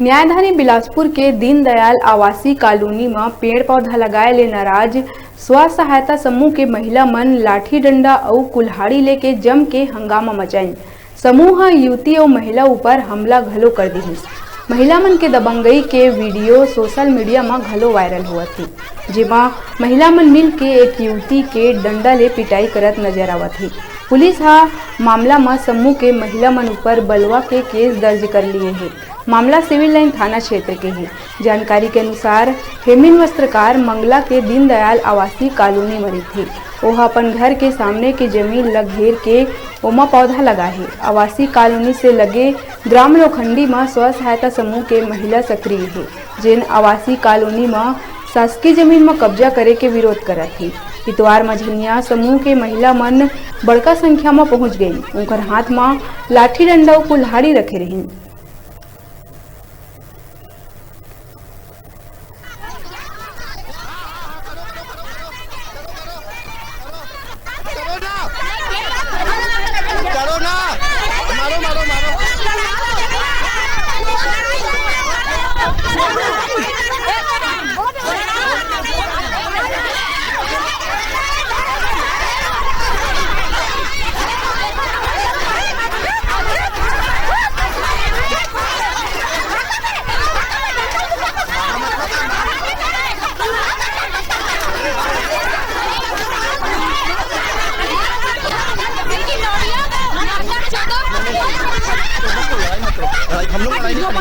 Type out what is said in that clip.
न्यायधानी बिलासपुर के दीनदयाल आवासीय कॉलोनी में पेड़ पौधा लगाए ले नाराज स्व सहायता समूह के महिला मन लाठी डंडा और कुल्हाड़ी लेके जम के हंगामा मचाइन। समूह युवती और महिला ऊपर हमला घलो कर दी। महिला मन के दबंगई के वीडियो सोशल मीडिया में घलो वायरल हुआ थी, जेमा महिला मन मिल के एक युवती के डंडा ले पिटाई करत नजर आवत थी। पुलिस मामला में समूह के महिला मन ऊपर बलवा के केस दर्ज कर लिए है। मामला सिविल लाइन थाना क्षेत्र के है। जानकारी के अनुसार हेमिन वस्त्रकार मंगला के दीनदयाल आवासीय कॉलोनी में थी। वह अपन घर के सामने की जमीन लग घेर के ओमा पौधा लगा है। आवासीय कॉलोनी से लगे ग्राम लोखंडी में स्व सहायता समूह के महिला सक्रिय है, जिन आवासीय कॉलोनी में शासकीय जमीन में कब्जा करे के विरोध करत थी। इतवार मझनिया समूह के महिला मन बड़का संख्या में पहुंच गई। उनकर हाथ में लाठी डंडा और कुल्हाड़ी रखे रही। हम लोग